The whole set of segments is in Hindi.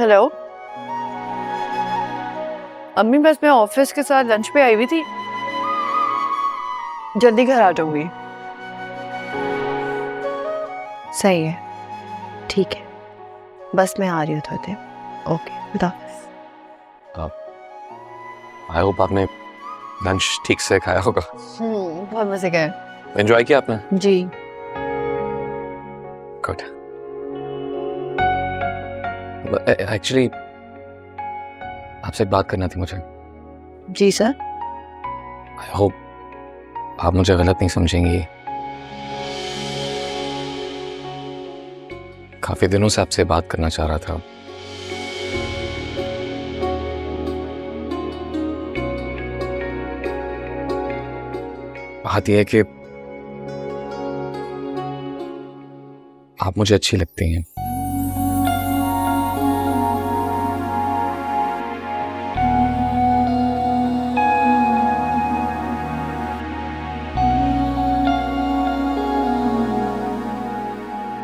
हेलो अम्मी, बस मैं ऑफिस के साथ लंच पे आई हुई थी, जल्दी घर आ जाऊंगी। सही है, ठीक है, बस मैं आ रही हूँ थोड़ी देर। ओके, खुदा हाफिज़। आई होप आपने लंच ठीक से खाया होगा। बहुत मजे का है। एंजॉय किया आपने? जी। गुड। एक्चुअली आपसे एक बात करना थी मुझे। जी सर। आई होप आप मुझे गलत नहीं समझेंगी। काफी दिनों से आपसे बात करना चाह रहा था। बात यह है कि आप मुझे अच्छी लगती हैं।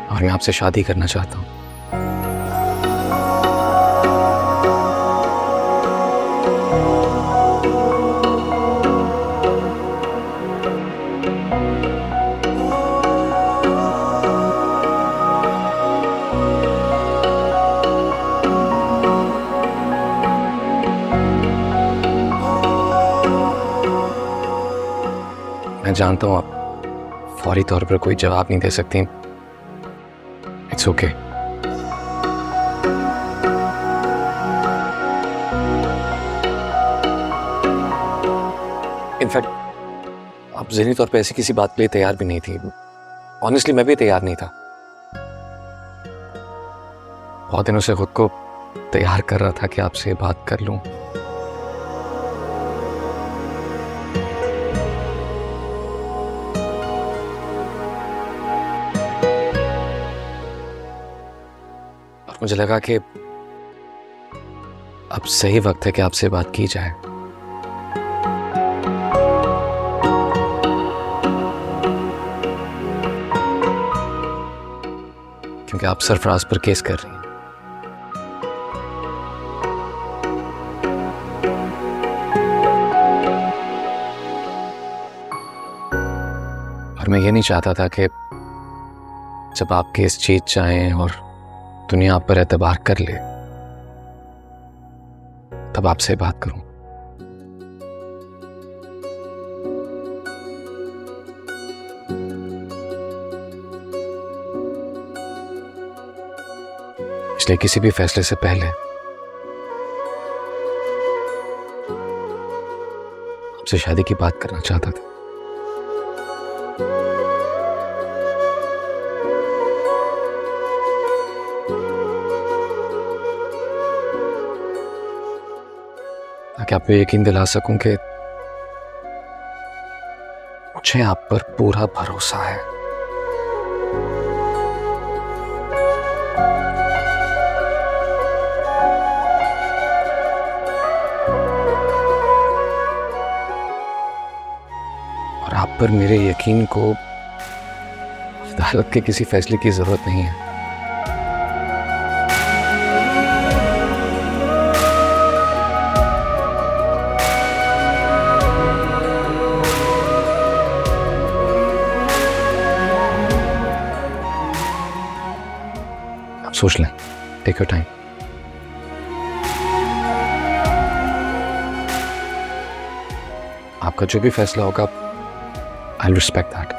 और मैं आपसे शादी करना चाहता हूँ। मैं जानता हूँ आप फौरी तौर पर कोई जवाब नहीं दे सकती। It's okay. इनफैक्ट आप ज़हनी तौर पे ऐसी किसी बात के लिए तैयार भी नहीं थी। ऑनेस्टली मैं भी तैयार नहीं था। बहुत दिनों से खुद को तैयार कर रहा था कि आपसे बात कर लूं। और मुझे लगा कि अब सही वक्त है कि आपसे बात की जाए। क्योंकि आप सरफराज पर केस कर रही हैं। और मैं ये नहीं चाहता था कि जब आप केस जीत जाएं और दुनिया आप पर एतबार कर ले तब आपसे बात करूं। इसलिए किसी भी फैसले से पहले आपसे शादी की बात करना चाहता था। ताकि आपको यकीन दिला सकूं कि मुझे आप पर पूरा भरोसा है। और आप पर मेरे यकीन को अदालत के किसी फैसले की जरूरत नहीं है। सोच लें, टेक योर टाइम। आपका जो भी फैसला होगा आई विल रिस्पेक्ट दैट।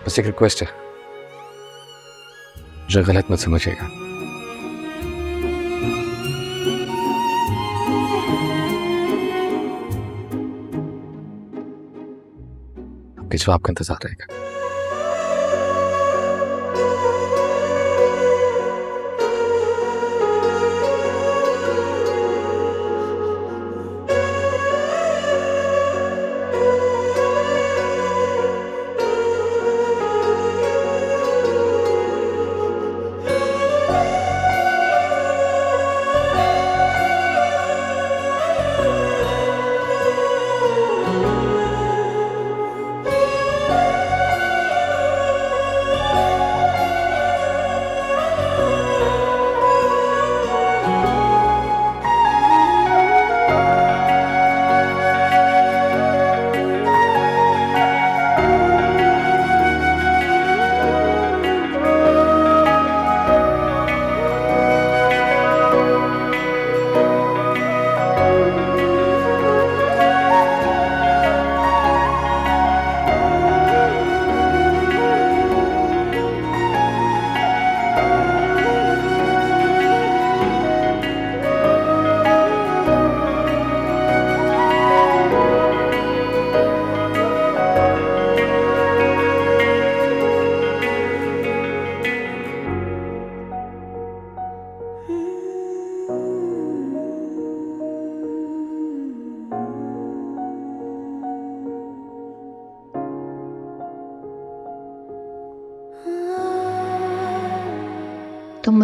बस एक रिक्वेस्ट है, मुझे गलत मत समझिएगा। आपके जवाब का इंतजार रहेगा।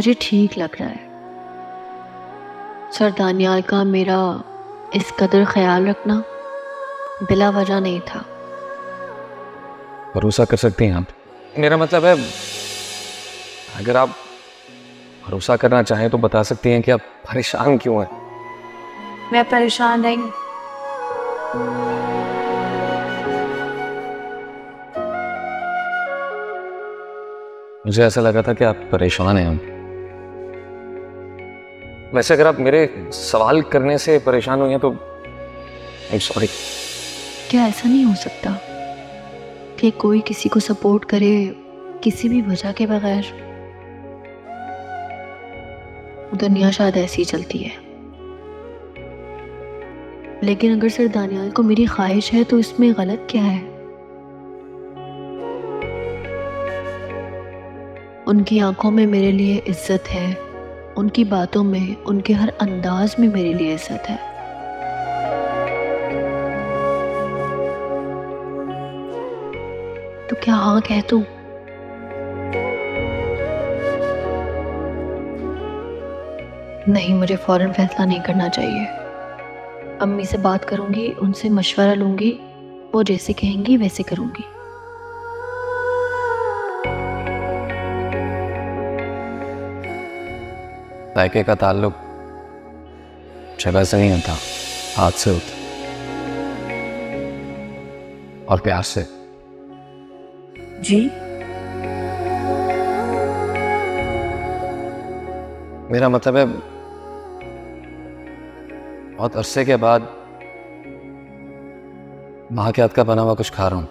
मुझे ठीक लग रहा है। सर दानियाल का मेरा इस कदर ख्याल रखना बिला वजह नहीं था। भरोसा कर सकती हैं आप? मेरा मतलब है, अगर आप भरोसा करना चाहें तो बता सकती हैं कि आप परेशान क्यों हैं। मैं परेशान नहीं। मुझे ऐसा लगा था कि आप परेशान हैं। वैसे अगर आप मेरे सवाल करने से परेशान हुई हैं तो आई एम सॉरी। क्या ऐसा नहीं हो सकता कि कोई किसी को सपोर्ट करे किसी भी वजह के बगैर? दुनिया शायद ऐसी ही चलती है, लेकिन अगर सर दानियाल को मेरी ख्वाहिश है तो इसमें गलत क्या है? उनकी आंखों में मेरे लिए इज्जत है, उनकी बातों में, उनके हर अंदाज में मेरे लिए इज्जत है। तो क्या हाँ कह दूं? नहीं, मुझे फौरन फैसला नहीं करना चाहिए। अम्मी से बात करूंगी, उनसे मशवरा लूंगी, वो जैसे कहेंगी वैसे करूंगी। जायके का ताल्लुक जगह से नहीं होता, हाथ से होता, और प्यार से। जी मेरा मतलब है, बहुत अरसे के बाद माँ के हाथ का बना हुआ कुछ खा रहा हूं।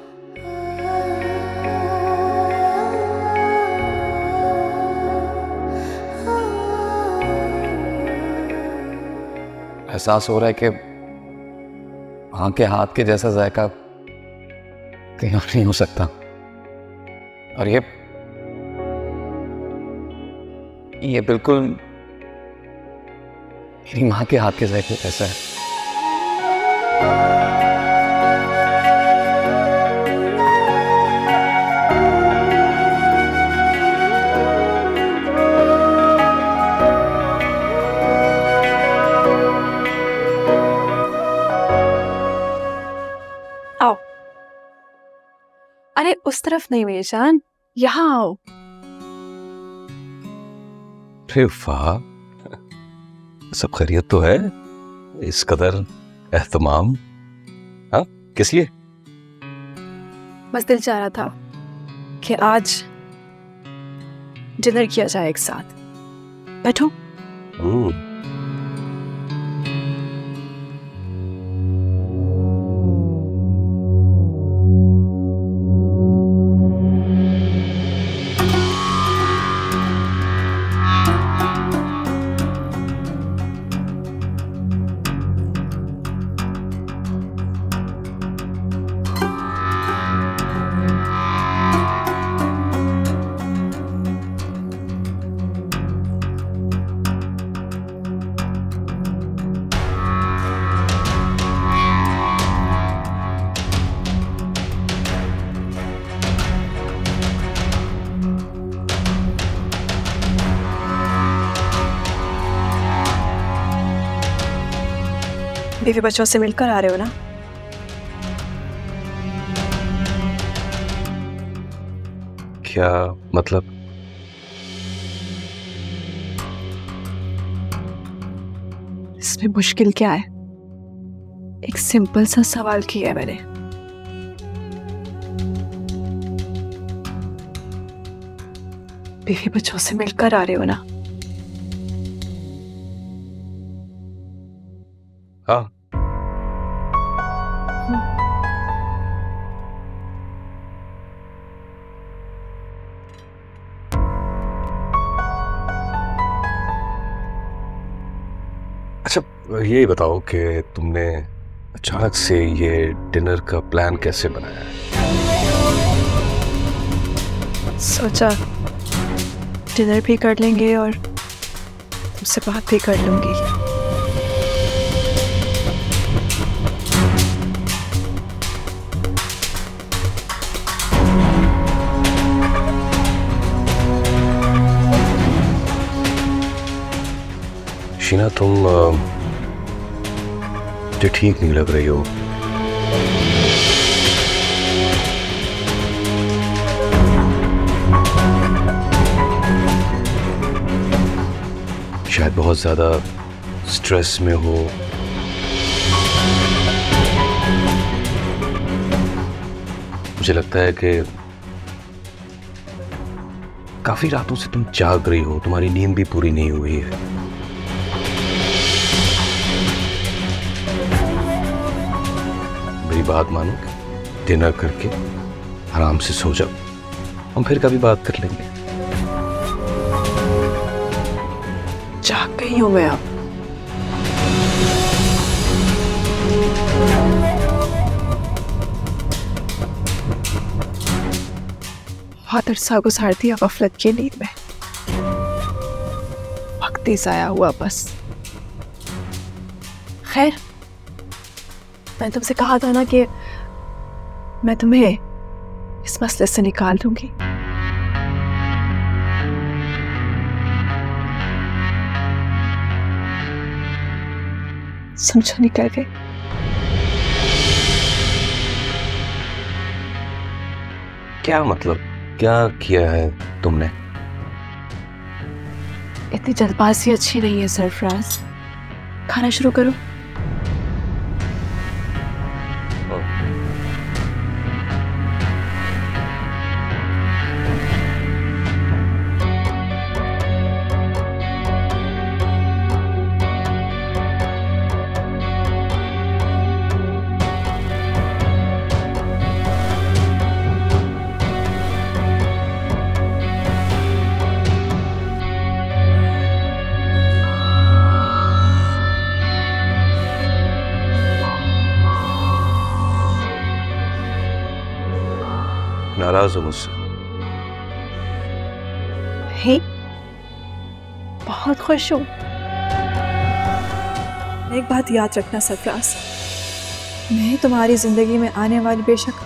एहसास हो रहा है कि माँ के हाथ के जैसा जायका कहीं और नहीं हो सकता। और ये बिल्कुल मेरी माँ के हाथ के जायके जैसा है। आओ। अरे उस तरफ नहीं मेरी जान, यहाँ आओ। अरे वाह, सब खैरियत तो है? इस कदर एहतमाम? हाँ, किस लिए? बस दिल चाह रहा था कि आज डिनर किया जाए एक साथ। बैठो। बीवी बच्चों से मिलकर आ रहे हो ना? क्या मतलब? इसमें मुश्किल क्या है? एक सिंपल सा सवाल किया है मैंने। बीवी बच्चों से मिलकर आ रहे हो ना? हाँ। अच्छा, ये बताओ कि तुमने अचानक से ये डिनर का प्लान कैसे बनाया? सोचा डिनर भी कर लेंगे और तुमसे बात भी कर लूंगी। शीना, तुम मुझे ठीक नहीं लग रही हो। शायद बहुत ज्यादा स्ट्रेस में हो। मुझे लगता है कि काफी रातों से तुम जाग रही हो, तुम्हारी नींद भी पूरी नहीं हुई है। मेरी बात मानो, डिनर करके आराम से सो जाओ, हम फिर कभी बात कर लेंगे। जाग गई हूं मैं अब। बहुत अरसा गुजार दिया गफलत की नींद में, वक्त ही जाया हुआ बस। खैर, मैं तुमसे कहा था ना कि मैं तुम्हें इस मसले से निकाल दूंगी। समझो निकल गए। क्या मतलब, क्या किया है तुमने? इतनी जल्दबाजी अच्छी नहीं है सरफराज, खाना शुरू करो। नाराज हो मुझसे? हे, बहुत खुश हूं। एक बात याद रखना सरफराज, मैं तुम्हारी जिंदगी में आने वाली बेशक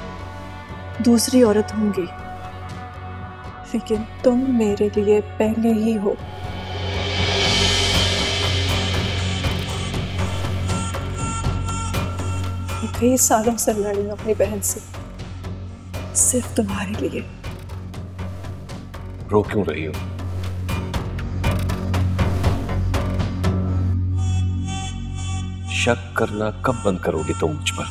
दूसरी औरत होंगी, लेकिन तुम मेरे लिए पहले ही हो। कई सालों से लड़ी हूं अपनी बहन से, सिर्फ तुम्हारे लिए। रो क्यों रही हो? शक करना कब बंद करोगे तुम मुझ पर?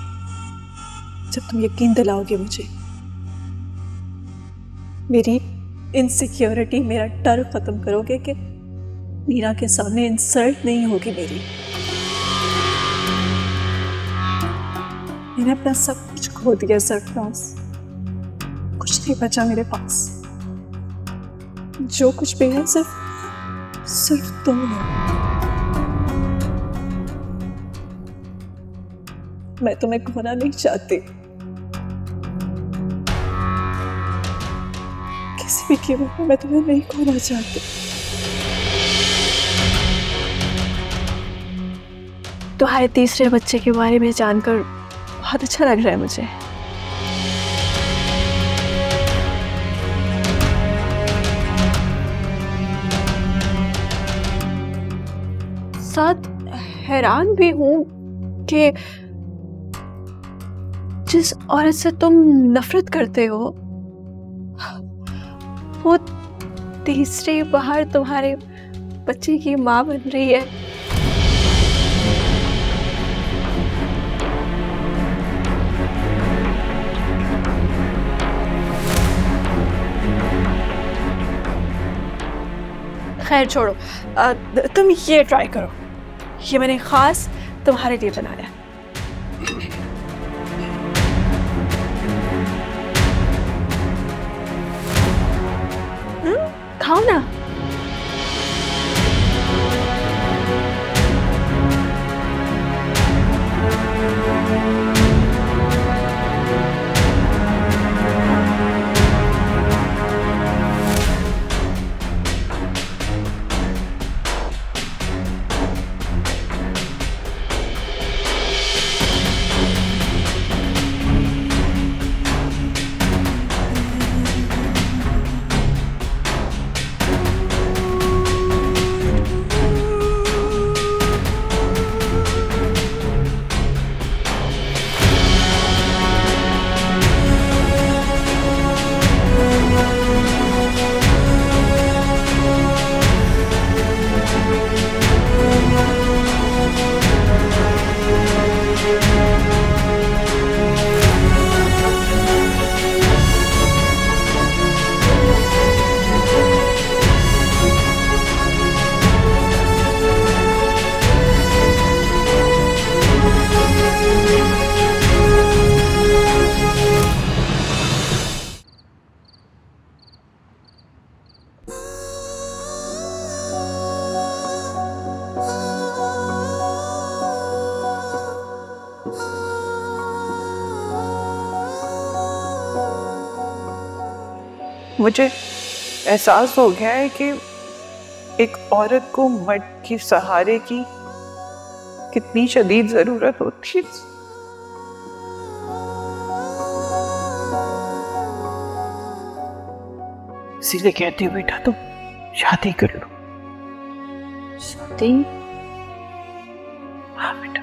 जब तुम यकीन दिलाओगे मुझे, मेरी इनसिक्योरिटी, मेरा डर खत्म करोगे कि मीरा के सामने इंसल्ट नहीं होगी मेरी। मैंने अपना सब कुछ खो दिया सरफराज, कुछ नहीं बचा मेरे पास। जो कुछ भी है सिर्फ तुम हो। मैं तुम्हें खोना नहीं चाहती, किसी भी कीमत में मैं तुम्हें नहीं खोना चाहती। तुम्हारे तीसरे बच्चे के बारे में जानकर बहुत अच्छा लग रहा है मुझे। साथ हैरान भी हूं कि जिस औरत से तुम नफरत करते हो, वो तीसरी बार तुम्हारे बच्चे की मां बन रही है। खैर छोड़ो, तुम ये ट्राई करो, ये मैंने खास तुम्हारे लिए बनाया। खाओ ना। मुझे एहसास हो गया है कि एक औरत को मर्द के सहारे की कितनी शदीद जरूरत होती है। इसीलिए कहती हूँ बेटा तुम शादी कर लो। शादी? हाँ बेटा,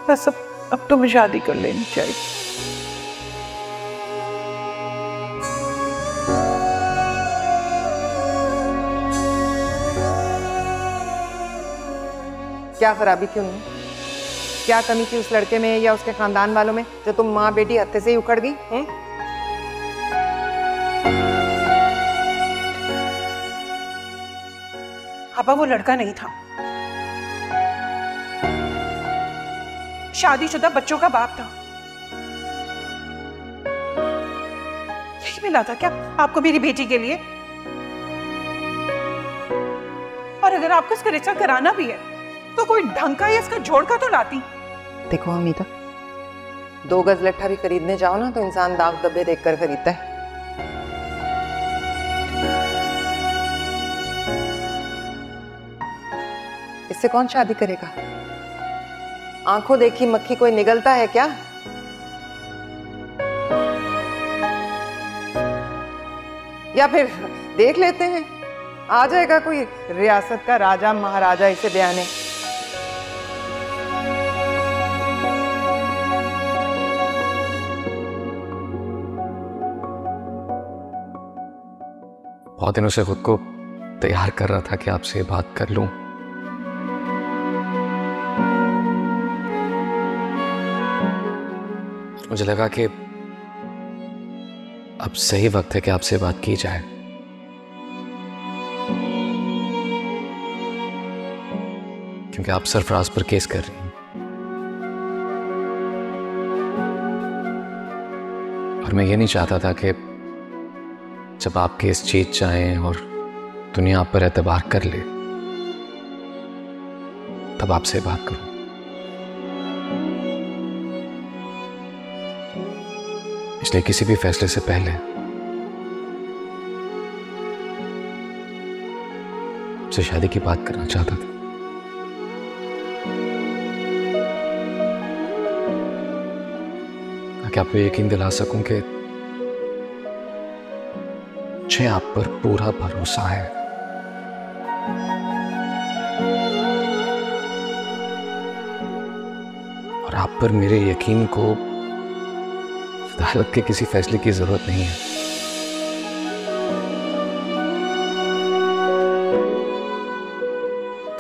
बस अब तुम्हें शादी कर लेनी चाहिए। क्या खराबी क्यों नहीं? क्या कमी थी उस लड़के में या उसके खानदान वालों में जो तुम माँ बेटी हत्थे से ही उखड़ गई? पापा वो लड़का नहीं था, शादीशुदा बच्चों का बाप था। यही मिला था क्या आपको मेरी बेटी के लिए? और अगर आपको इसका रिश्ता कराना भी है तो कोई ढंग का या इसका जोड़ का तो लाती। देखो अमिता, 2 गज लट्ठा भी खरीदने जाओ ना तो इंसान दाग धब्बे देखकर खरीदता है। इससे कौन शादी करेगा? आंखों देखी मक्खी कोई निगलता है क्या? या फिर देख लेते हैं, आ जाएगा कोई रियासत का राजा महाराजा इसे बयाने। बहुत दिनों से खुद को तैयार कर रहा था कि आपसे बात कर लूं। मुझे लगा कि अब सही वक्त है कि आपसे बात की जाए। क्योंकि आप सरफराज पर केस कर रही हैं और मैं ये नहीं चाहता था कि जब आप केस जीत जाएं और दुनिया आप पर एतबार कर ले तब आपसे बात करूं। इसलिए किसी भी फैसले से पहले आपसे शादी की बात करना चाहता था। ताकि आपको यकीन दिला सकूं कि मुझे आप पर पूरा भरोसा है। और आप पर मेरे यकीन को अदालत के किसी फैसले की जरूरत नहीं है।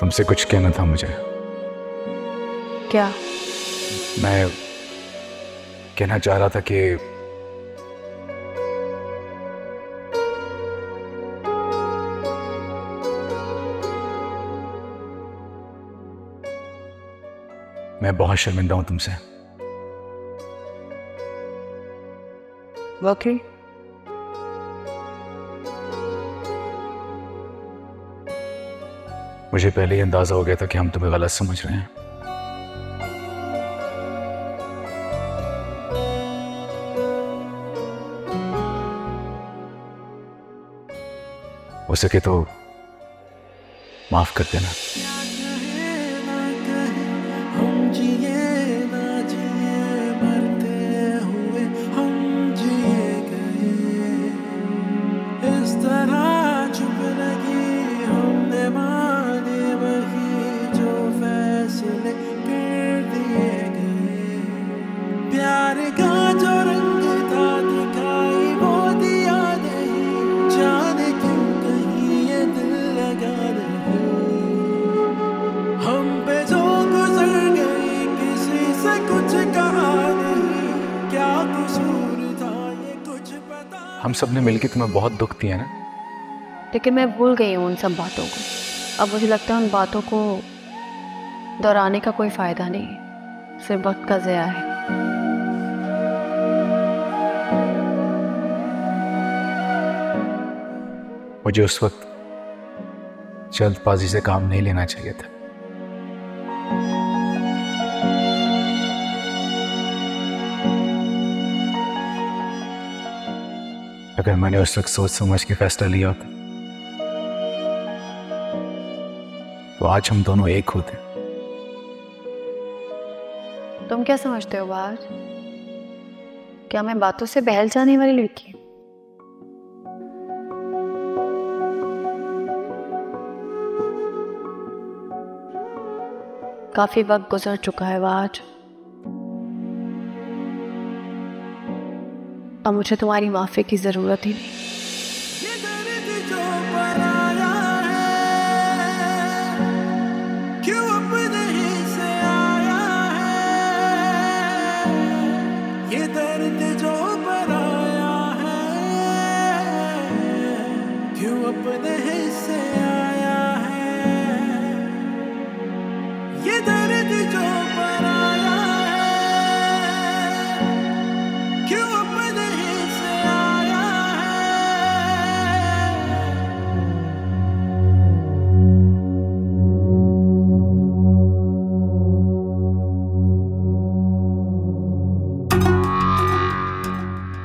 तुमसे कुछ कहना था मुझे। क्या? मैं कहना चाह रहा था कि मैं बहुत शर्मिंदा हूं तुमसे। वाकई? मुझे पहले ही अंदाजा हो गया था कि हम तुम्हें गलत समझ रहे हैं। हो सके तो माफ कर देना। हम सब ने मिलकर तुम्हें बहुत दुख दिया ना। लेकिन मैं भूल गई हूँ उन सब बातों को। अब मुझे लगता है उन बातों को दोहराने का कोई फायदा नहीं, सिर्फ वक्त का ज़या है। मुझे उस वक्त जल्दबाजी से काम नहीं लेना चाहिए था। अगर मैंने उस वक्त सोच समझ के फैसला लिया होता तो आज हम दोनों एक होते। तुम क्या समझते हो बाहर? क्या मैं बातों से बहल जाने वाली लड़की हूं? काफी वक्त गुजर चुका है आज। अब मुझे तुम्हारी माफी की जरूरत ही नहीं।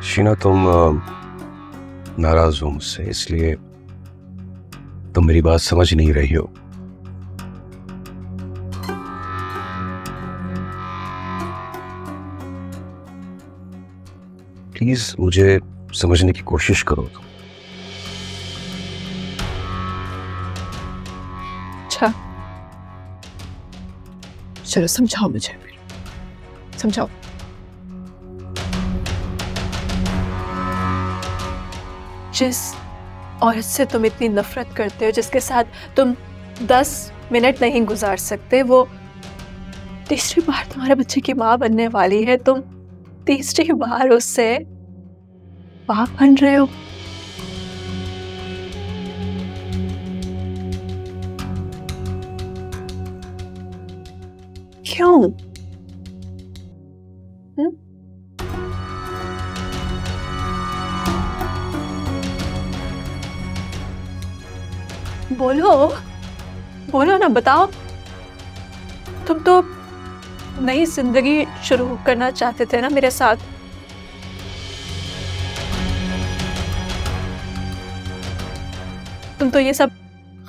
शीना, तुम नाराज हो मुझसे, इसलिए तुम मेरी बात समझ नहीं रही हो। प्लीज मुझे समझने की कोशिश करो तुम। अच्छा, चलो समझाओ मुझे, समझाओ। जिस औरत से तुम इतनी नफरत करते हो, जिसके साथ तुम 10 मिनट नहीं गुजार सकते, वो तीसरी बार तुम्हारे बच्चे की माँ बनने वाली है। तुम तीसरी बार उससे बाप बन रहे हो। क्यों? बोलो बोलो ना, बताओ। तुम तो नई जिंदगी शुरू करना चाहते थे ना मेरे साथ। तुम तो ये सब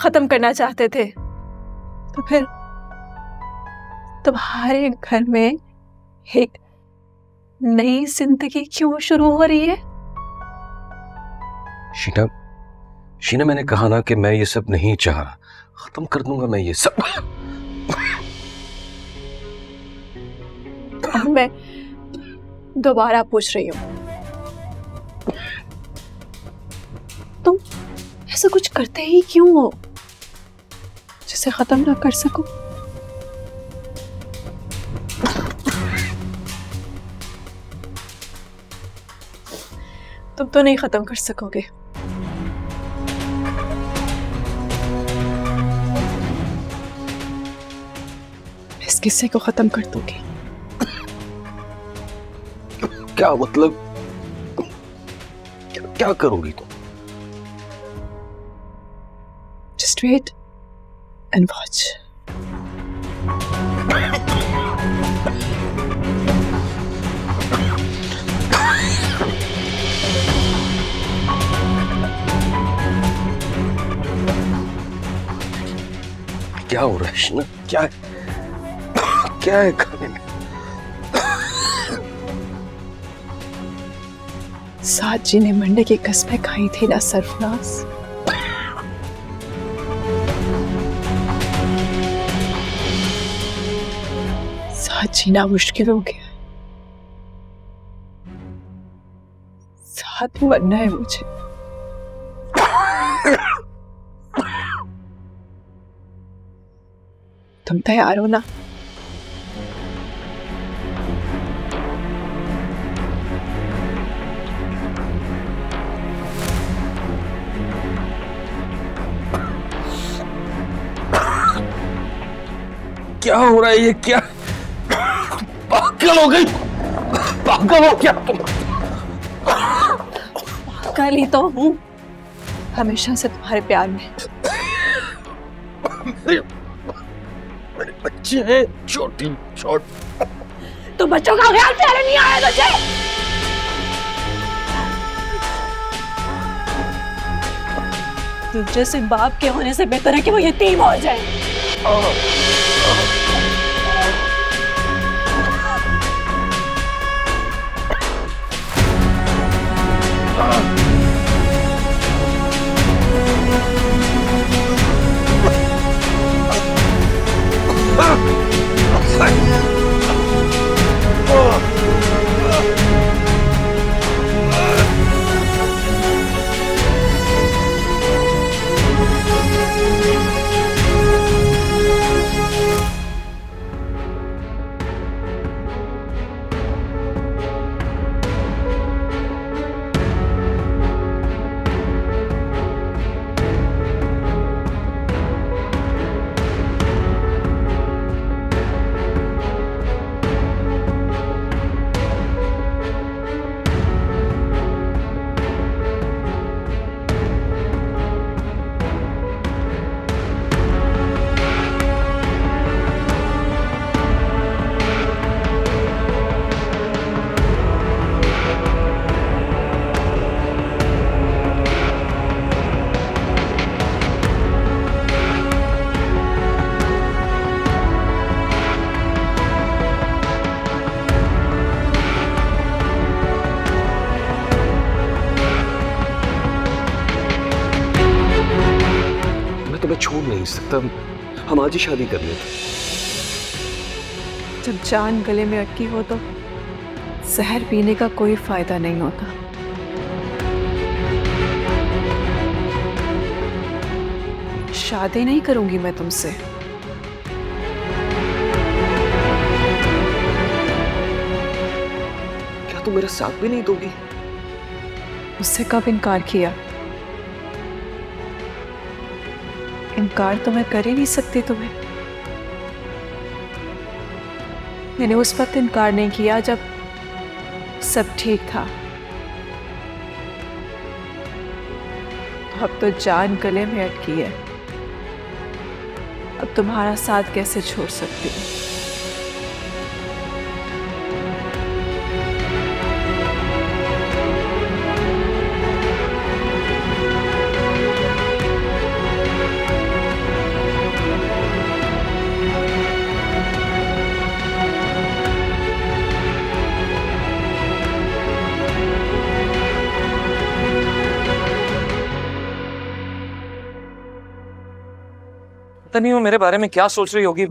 खत्म करना चाहते थे, तो फिर तुम्हारे घर में एक नई जिंदगी क्यों शुरू हो रही है? शीना, मैंने कहा ना कि मैं ये सब नहीं चाह रहा। खत्म कर दूंगा मैं ये सब। मैं दोबारा पूछ रही हूँ, तुम ऐसा कुछ करते ही क्यों हो जिसे खत्म ना कर सको? तुम तो नहीं खत्म कर सकोगे। इस किस्से को खत्म कर दोगे। क्या मतलब? क्या करोगी तुम? Just wait and watch. क्या हो रहा है शीना? क्या है खाने में? साथ जी ने मंडे की कसमें खाई थी ना सरफराज। साथ जीना मुश्किल हो गया, साथ मरना है मुझे। तुम तैयार हो ना? क्या हो रहा है ये? क्या पागल हो गई? पागल हो क्या तुम? पागल ही तो हूँ, हमेशा से तुम्हारे प्यार में। मेरे बच्चे हैं छोटी छोट। तो बच्चों का ख्याल पहले नहीं आया तुझे? तो जैसे बाप के होने से बेहतर है कि वो यतीम हो जाए। मैं छोड़ नहीं सकता, हम आज ही शादी कर लेते। जब जान गले में अटकी हो तो जहर पीने का कोई फायदा नहीं होता। शादी नहीं करूंगी मैं तुमसे। क्या तुम मेरा साथ भी नहीं दोगी? उससे कब इनकार किया? इनकार तो मैं कर ही नहीं सकती तुम्हें। मैंने उस वक्त इनकार नहीं किया जब सब ठीक था। अब तो जान गले में अटकी है। अब तुम्हारा साथ कैसे छोड़ सकती हूँ? पता नहीं वो मेरे बारे में क्या सोच रही होगी।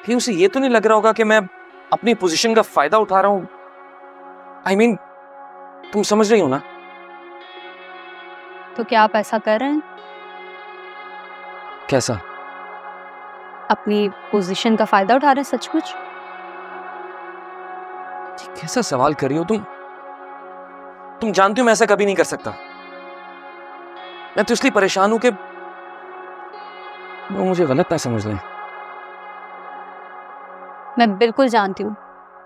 कहीं उसे ये तो नहीं लग रहा होगा कि मैं अपनी पोजीशन का फायदा उठा रहा हूं। I mean, तुम समझ रही हो ना? तो क्या आप ऐसा कर रहे हैं? कैसा? अपनी पोजीशन का फायदा उठा रहे हैं सचमुच? कैसा सवाल कर रही हो तुम? तुम जानती हो मैं ऐसा कभी नहीं कर सकता। मैं तो इसलिए परेशान हूं कि वो मुझे गलत ना समझ लें। मैं बिल्कुल जानती हूँ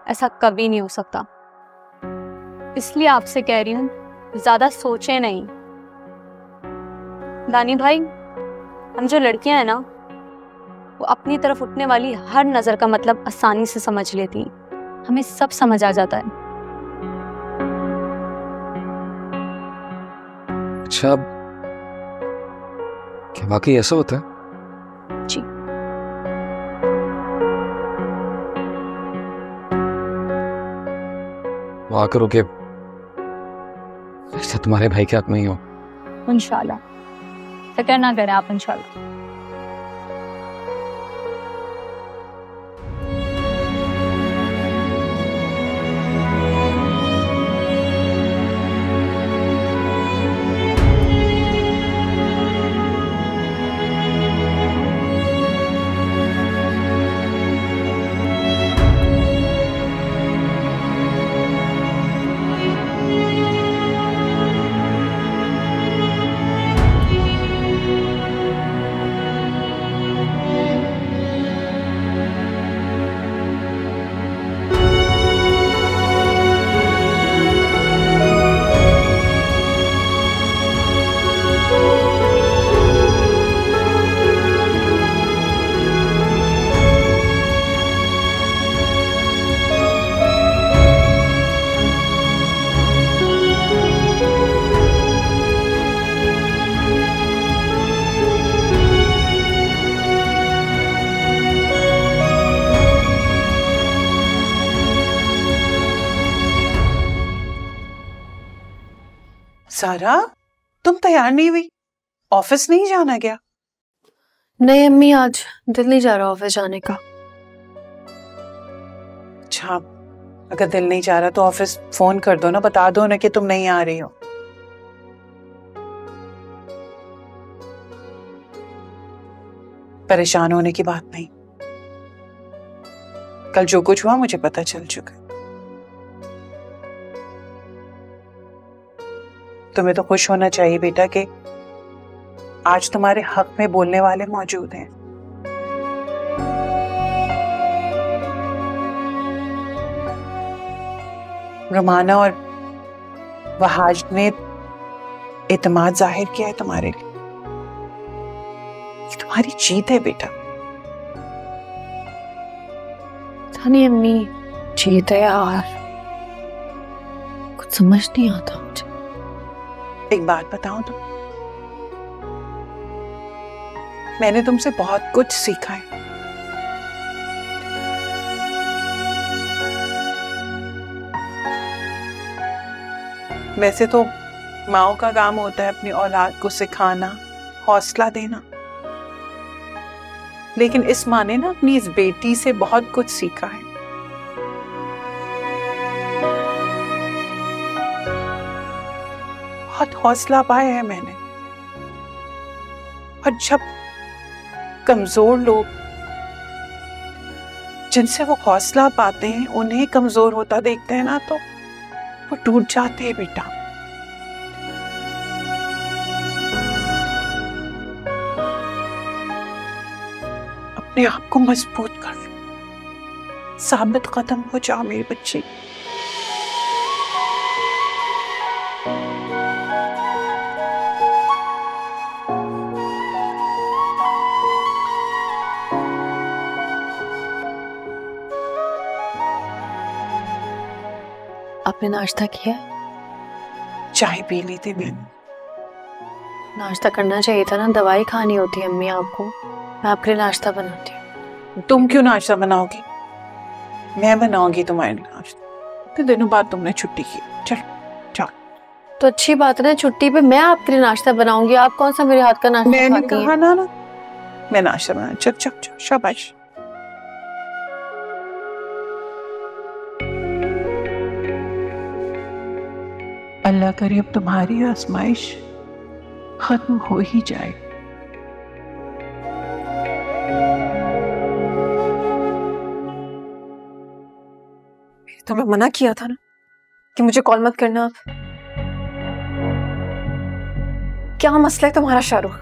ऐसा कभी नहीं हो सकता, इसलिए आपसे कह रही हूँ ज्यादा सोचे नहीं। दानी भाई, हम जो लड़कियां हैं ना, वो अपनी तरफ उठने वाली हर नजर का मतलब आसानी से समझ लेती हैं। हमें सब समझ आ जाता है। अच्छा, क्या वाकई ऐसा होता है? जी। दुआ करो कि ऐसा तुम्हारे भाई के हाथ में ही हो। इंशाल्लाह, फिक्र ना करें आप, इंशाल्लाह। सारा, तुम तैयार नहीं हुई? ऑफिस नहीं जाना क्या? नहीं अम्मी, आज दिल नहीं जा रहा ऑफिस जाने का। अच्छा, अगर दिल नहीं जा रहा तो ऑफिस फोन कर दो ना, बता दो ना कि तुम नहीं आ रही हो। परेशान होने की बात नहीं, कल जो कुछ हुआ मुझे पता चल चुका। तुम्हें तो खुश होना चाहिए बेटा कि आज तुम्हारे हक में बोलने वाले मौजूद हैं। रमाना और वहाज ने एतमाद जाहिर किया है तुम्हारे लिए। ये तुम्हारी जीत है बेटा। नहीं अम्मी, जीत है यार, कुछ समझ नहीं आता मुझे। एक बात बताऊं तो मैंने तुमसे बहुत कुछ सीखा है। वैसे तो माओ का काम होता है अपनी औलाद को सिखाना, हौसला देना, लेकिन इस माँ ने ना अपनी इस बेटी से बहुत कुछ सीखा है। बहुत हौसला पाया है मैंने। और जब कमजोर लोग जिनसे वो हौसला पाते हैं उन्हें कमजोर होता देखते हैं ना, तो वो टूट जाते हैं बेटा। अपने आप को मजबूत कर लो, साबित कदम हो जाओ मेरे बच्चे। आपने नाश्ता किया? चाय पी ली थी मैंने। नाश्ता करना चाहिए था ना, दवाई खानी होती है अम्मी आपको। मैं आपके लिए नाश्ता बनाती हूँ। तुम क्यों नाश्ता बनाओगी? मैं बनाऊंगी तुम्हारे लिए नाश्ता। इतने दिनों बाद तुमने छुट्टी की। चल चल। तो अच्छी बात है ना, छुट्टी पे मैं आपके लिए नाश्ता बनाऊंगी। आप कौन सा मेरे हाथ का नाश्ता खाती हैं? मैंने कहा ना मैं नाश्ता बना। चल चल चल, शाबाश। अल्लाह करे अब तुम्हारी आजमाइश खत्म हो ही जाए। तुम्हें मना किया था ना कि मुझे कॉल मत करना। आप क्या मसला है तुम्हारा शाहरुख?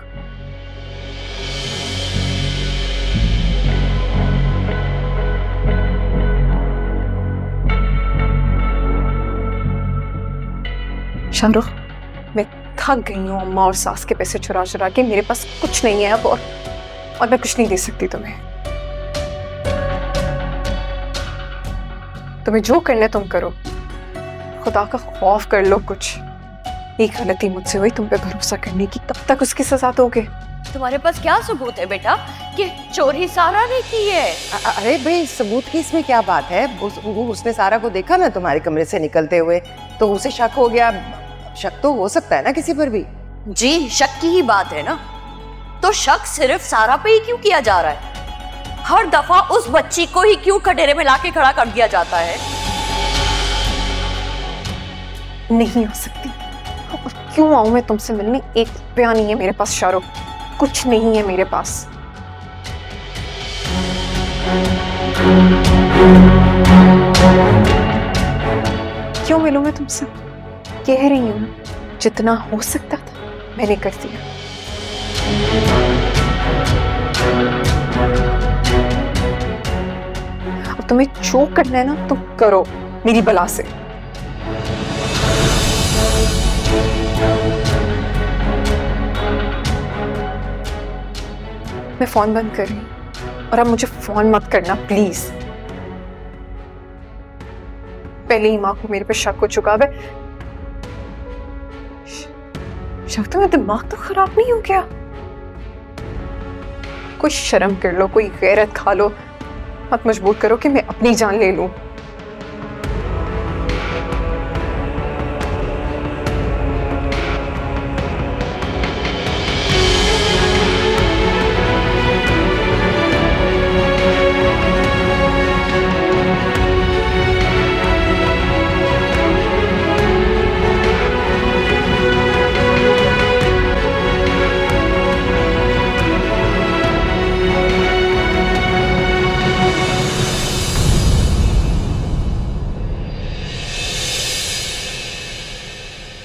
शाहरुख, मैं थक गई हूँ अम्मा और सास के पैसे चुरा चुरा के। मेरे पास कुछ नहीं है अब, और मैं कुछ नहीं दे सकती तुम्हें। तुम्हें जो करना है तुम करो, खुदा का खौफ कर लो। कुछ एक गलती मुझसे हुई तुम पे भरोसा करने की, तब तक उसकी सजा दोगे। तुम्हारे पास क्या सबूत है बेटा कि चोरी सारा ने की है? अरे भाई, सबूत की इसमें क्या बात है? उसने सारा को देखा ना तुम्हारे कमरे से निकलते हुए, तो उसे शक हो गया। शक तो हो सकता है ना किसी पर भी। जी, शक की ही बात है ना। तो शक सिर्फ सारा पे ही क्यों किया जा रहा है? हर दफा उस बच्ची को ही क्यों कटोरे में लाके खड़ा कर दिया जाता है? नहीं हो सकती। और क्यों आऊं मैं तुमसे मिलने? एक रुपया नहीं है मेरे पास शाहरुख, कुछ नहीं है मेरे पास। क्यों मिलूं मैं तुमसे? कह रही हूं ना, जितना हो सकता था मैंने कर दिया। अब तुम्हें जो करना है ना तो करो, मेरी बला से। मैं फोन बंद कर रही हूं और अब मुझे फोन मत करना प्लीज। पहले ही माँ को मेरे पे शक हो चुका है। शक तो मेरा दिमाग तो खराब नहीं हो गया? कोई शर्म कर लो, कोई गैरत खा लो, मत मजबूर करो कि मैं अपनी जान ले लूं।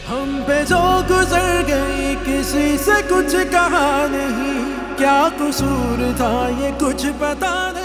हम पे जो गुजर गई किसी से कुछ कहा नहीं, क्या कसूर था ये कुछ पता नहीं।